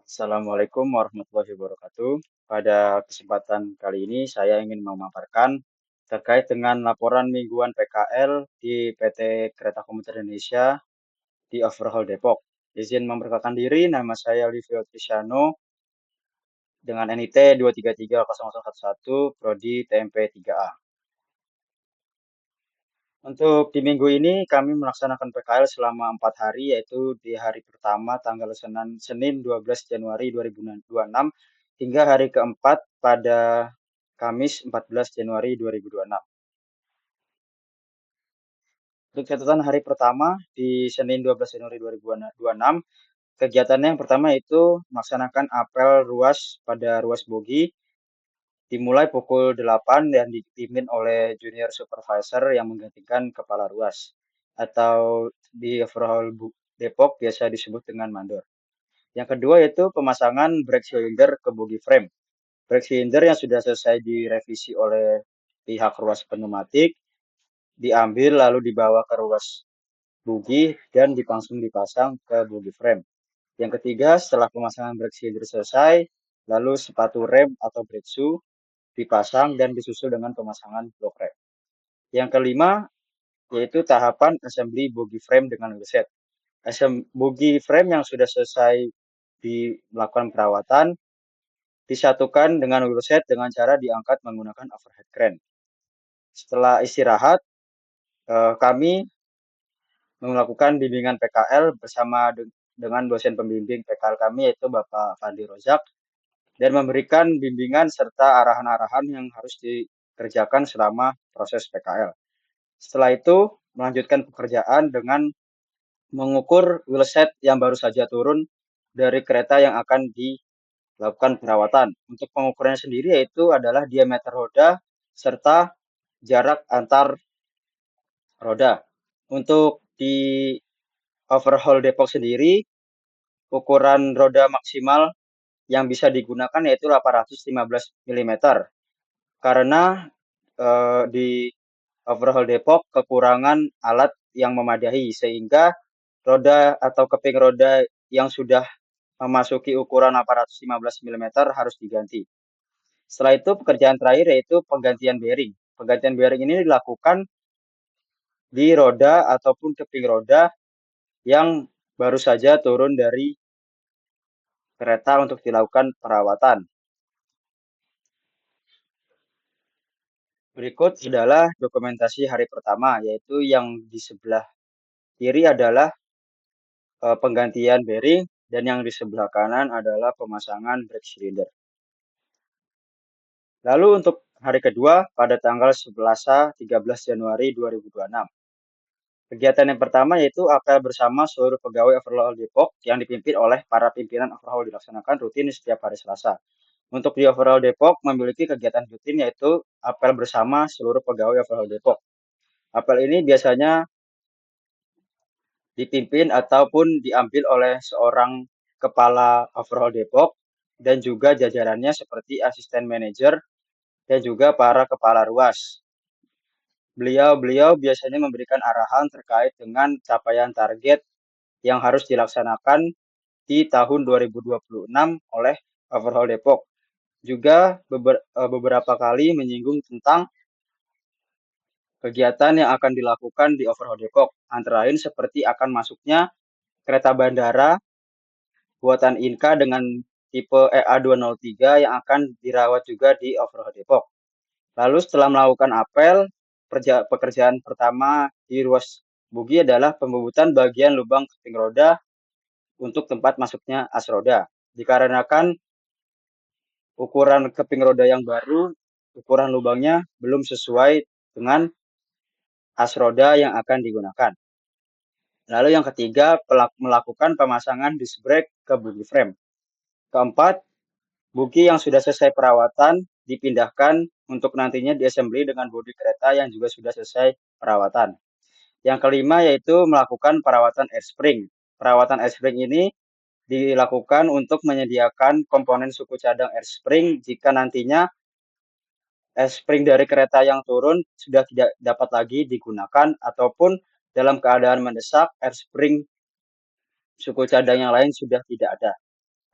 Assalamualaikum warahmatullahi wabarakatuh. Pada kesempatan kali ini saya ingin memaparkan terkait dengan laporan mingguan PKL di PT Kereta Komuter Indonesia di Overhaul Depok. Izin memperkenalkan diri, nama saya Livio Trisiano dengan NIT 2330011, Prodi TMP 3A. Untuk di minggu ini kami melaksanakan PKL selama 4 hari, yaitu di hari pertama tanggal Senin 12 Januari 2026 hingga hari keempat pada Kamis 14 Januari 2026. Untuk catatan hari pertama di Senin 12 Januari 2026, kegiatannya yang pertama itu melaksanakan apel ruas pada ruas bogi dimulai pukul 8 dan dipimpin oleh junior supervisor yang menggantikan kepala ruas atau di Overhaul Depok biasa disebut dengan mandor. Yang kedua yaitu pemasangan brake cylinder ke bogi frame. Brake cylinder yang sudah selesai direvisi oleh pihak ruas pneumatik diambil lalu dibawa ke ruas bogi dan langsung dipasang ke bogi frame. Yang ketiga, setelah pemasangan brake cylinder selesai, lalu sepatu rem atau brake shoe dipasang dan disusul dengan pemasangan block rem. Yang kelima, yaitu tahapan assembly bogi frame dengan wheelset. Bogi frame yang sudah selesai melakukan perawatan disatukan dengan wheelset dengan cara diangkat menggunakan overhead crane. Setelah istirahat, kami melakukan bimbingan PKL bersama dengan dosen pembimbing PKL kami yaitu Bapak Fadli Rozak dan memberikan bimbingan serta arahan-arahan yang harus dikerjakan selama proses PKL. Setelah itu, melanjutkan pekerjaan dengan mengukur wheelset yang baru saja turun dari kereta yang akan dilakukan perawatan. Untuk pengukurannya sendiri yaitu adalah diameter roda serta jarak antar roda. Untuk di Overhaul Depok sendiri, ukuran roda maksimal yang bisa digunakan yaitu 815 mm. Karena di Overhaul Depok kekurangan alat yang memadai sehingga roda atau keping roda yang sudah memasuki ukuran 815 mm harus diganti. Setelah itu pekerjaan terakhir yaitu penggantian bearing. Penggantian bearing ini dilakukan di roda ataupun keping roda yang baru saja turun dari kereta untuk dilakukan perawatan. Berikut adalah dokumentasi hari pertama, yaitu yang di sebelah kiri adalah penggantian bearing dan yang di sebelah kanan adalah pemasangan brake cylinder. Lalu untuk hari kedua pada tanggal 13 Januari 2026. Kegiatan yang pertama yaitu apel bersama seluruh pegawai Overhaul Depok yang dipimpin oleh para pimpinan Overhaul dilaksanakan rutin setiap hari Selasa. Untuk di Overhaul Depok memiliki kegiatan rutin yaitu apel bersama seluruh pegawai Overhaul Depok. Apel ini biasanya dipimpin ataupun diambil oleh seorang kepala Overhaul Depok dan juga jajarannya seperti asisten manajer dan juga para kepala ruas. Beliau biasanya memberikan arahan terkait dengan capaian target yang harus dilaksanakan di tahun 2026 oleh Overhaul Depok. Juga beberapa kali menyinggung tentang kegiatan yang akan dilakukan di Overhaul Depok. Antara lain seperti akan masuknya kereta bandara buatan Inka dengan tipe EA203 yang akan dirawat juga di Overhaul Depok. Lalu setelah melakukan apel, pekerjaan pertama di ruas bogi adalah pembubutan bagian lubang keping roda untuk tempat masuknya as roda. Dikarenakan ukuran keping roda yang baru, ukuran lubangnya belum sesuai dengan as roda yang akan digunakan. Lalu yang ketiga, melakukan pemasangan disc brake ke bogi frame. Keempat, bogi yang sudah selesai perawatan dipindahkan untuk nantinya diassembly dengan bodi kereta yang juga sudah selesai perawatan. Yang kelima yaitu melakukan perawatan air spring. Perawatan air spring ini dilakukan untuk menyediakan komponen suku cadang air spring jika nantinya air spring dari kereta yang turun sudah tidak dapat lagi digunakan ataupun dalam keadaan mendesak air spring suku cadang yang lain sudah tidak ada.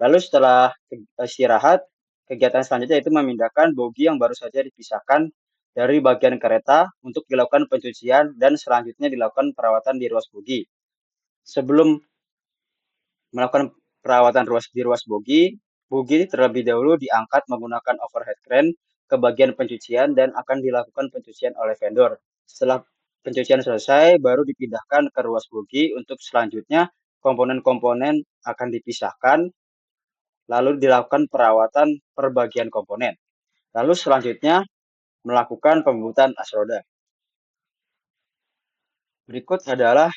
Lalu setelah istirahat, kegiatan selanjutnya itu memindahkan bogi yang baru saja dipisahkan dari bagian kereta untuk dilakukan pencucian dan selanjutnya dilakukan perawatan di ruas bogi. Sebelum melakukan perawatan di ruas bogi, bogi terlebih dahulu diangkat menggunakan overhead crane ke bagian pencucian dan akan dilakukan pencucian oleh vendor. Setelah pencucian selesai, baru dipindahkan ke ruas bogi untuk selanjutnya komponen-komponen akan dipisahkan, lalu dilakukan perawatan per bagian komponen. Lalu selanjutnya melakukan pembuatan as roda. Berikut adalah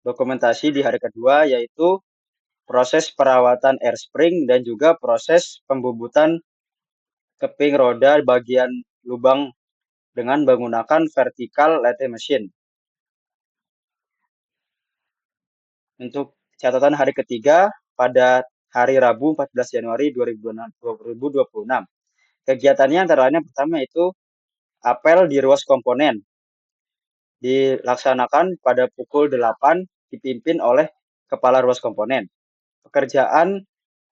dokumentasi di hari kedua, yaitu proses perawatan air spring dan juga proses pembubutan keping roda bagian lubang dengan menggunakan vertical lathe machine. Untuk catatan hari ketiga pada hari Rabu 14 Januari 2026. Kegiatannya antara lain yang pertama itu apel di ruas komponen. Dilaksanakan pada pukul 8 dipimpin oleh kepala ruas komponen. Pekerjaan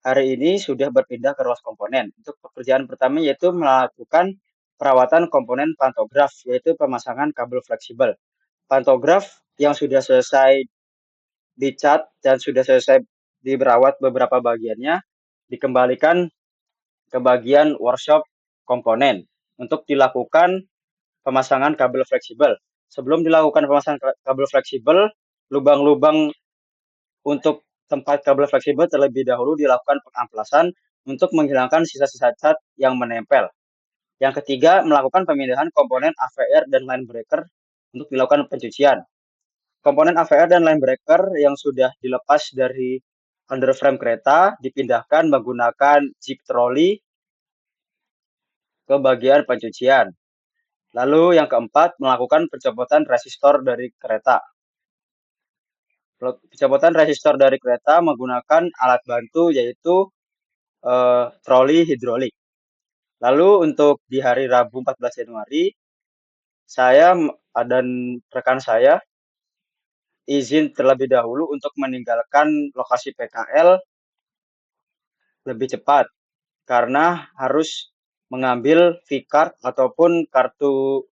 hari ini sudah berpindah ke ruas komponen. Untuk pekerjaan pertama yaitu melakukan perawatan komponen pantograf, yaitu pemasangan kabel fleksibel. Pantograf yang sudah selesai dicat dan sudah selesai diberawat beberapa bagiannya, dikembalikan ke bagian workshop komponen untuk dilakukan pemasangan kabel fleksibel. Sebelum dilakukan pemasangan kabel fleksibel, lubang-lubang untuk tempat kabel fleksibel terlebih dahulu dilakukan pengamplasan untuk menghilangkan sisa-sisa cat yang menempel. Yang ketiga, melakukan pemindahan komponen AVR dan line breaker untuk dilakukan pencucian. Komponen AVR dan line breaker yang sudah dilepas dari underframe kereta dipindahkan menggunakan jeep trolley ke bagian pencucian. Lalu yang keempat, melakukan pencopotan resistor dari kereta. Pencopotan resistor dari kereta menggunakan alat bantu yaitu troli hidrolik. Lalu untuk di hari Rabu 14 Januari, saya dan rekan saya izin terlebih dahulu untuk meninggalkan lokasi PKL lebih cepat karena harus mengambil V-card ataupun kartu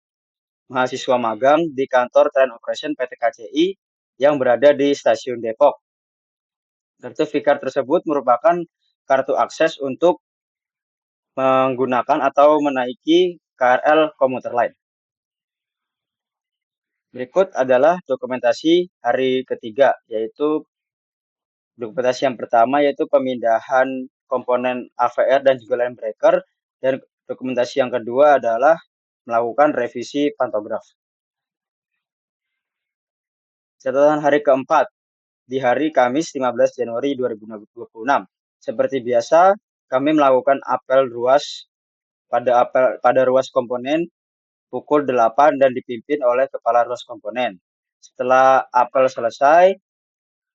mahasiswa magang di kantor Train Operation PT KCI yang berada di Stasiun Depok. Kartu V-card tersebut merupakan kartu akses untuk menggunakan atau menaiki KRL komuter lain. Berikut adalah dokumentasi hari ketiga, yaitu dokumentasi yang pertama yaitu pemindahan komponen AVR dan juga line breaker, dan dokumentasi yang kedua adalah melakukan revisi pantograf. Catatan hari keempat di hari Kamis 15 Januari 2026. Seperti biasa, kami melakukan apel ruas pada ruas komponen pukul 8 dan dipimpin oleh kepala ruas komponen. Setelah apel selesai,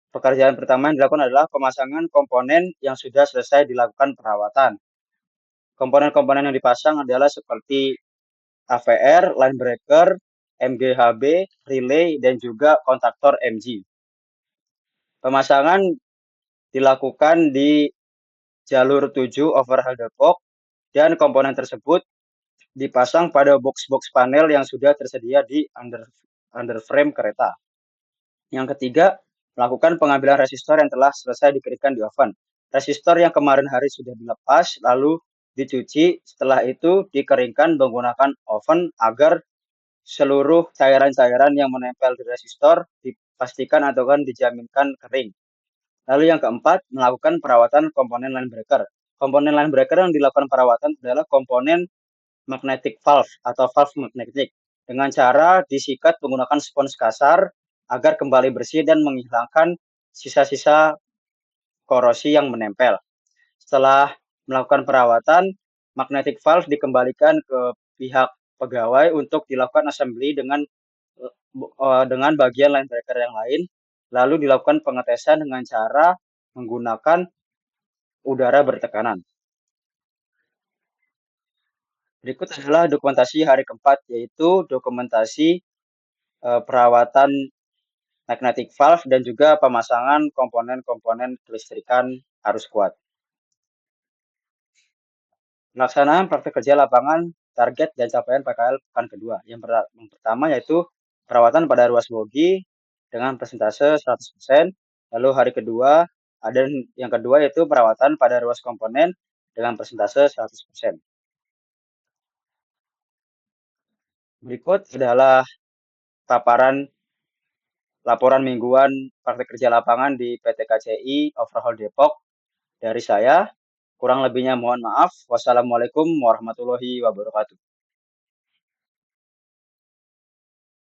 pekerjaan pertama yang dilakukan adalah pemasangan komponen yang sudah selesai dilakukan perawatan. Komponen-komponen yang dipasang adalah seperti AVR, line breaker, MGHB, relay, dan juga kontaktor MG. Pemasangan dilakukan di jalur 7 overhead Depok dan komponen tersebut dipasang pada box-box panel yang sudah tersedia di underframe kereta. Yang ketiga, melakukan pengambilan resistor yang telah selesai dikeringkan di oven. Resistor yang kemarin hari sudah dilepas, lalu dicuci, setelah itu dikeringkan menggunakan oven agar seluruh cairan-cairan yang menempel di resistor dipastikan atau kan dijaminkan kering. Lalu yang keempat, melakukan perawatan komponen line breaker. Komponen line breaker yang dilakukan perawatan adalah komponen magnetic valve atau valve magnetik dengan cara disikat menggunakan spons kasar agar kembali bersih dan menghilangkan sisa-sisa korosi yang menempel. Setelah melakukan perawatan, magnetic valve dikembalikan ke pihak pegawai untuk dilakukan assembly dengan bagian line breaker yang lain, lalu dilakukan pengetesan dengan cara menggunakan udara bertekanan. Berikut adalah dokumentasi hari keempat, yaitu dokumentasi perawatan magnetic valve dan juga pemasangan komponen-komponen kelistrikan arus kuat. Pelaksanaan praktek kerja lapangan, target dan capaian PKL pekan kedua. Yang pertama yaitu perawatan pada ruas bogi dengan persentase 100%. Lalu hari kedua ada yang kedua yaitu perawatan pada ruas komponen dengan persentase 100%. Berikut adalah paparan laporan mingguan praktek kerja lapangan di PT KCI Overhaul Depok dari saya. Kurang lebihnya mohon maaf. Wassalamualaikum warahmatullahi wabarakatuh.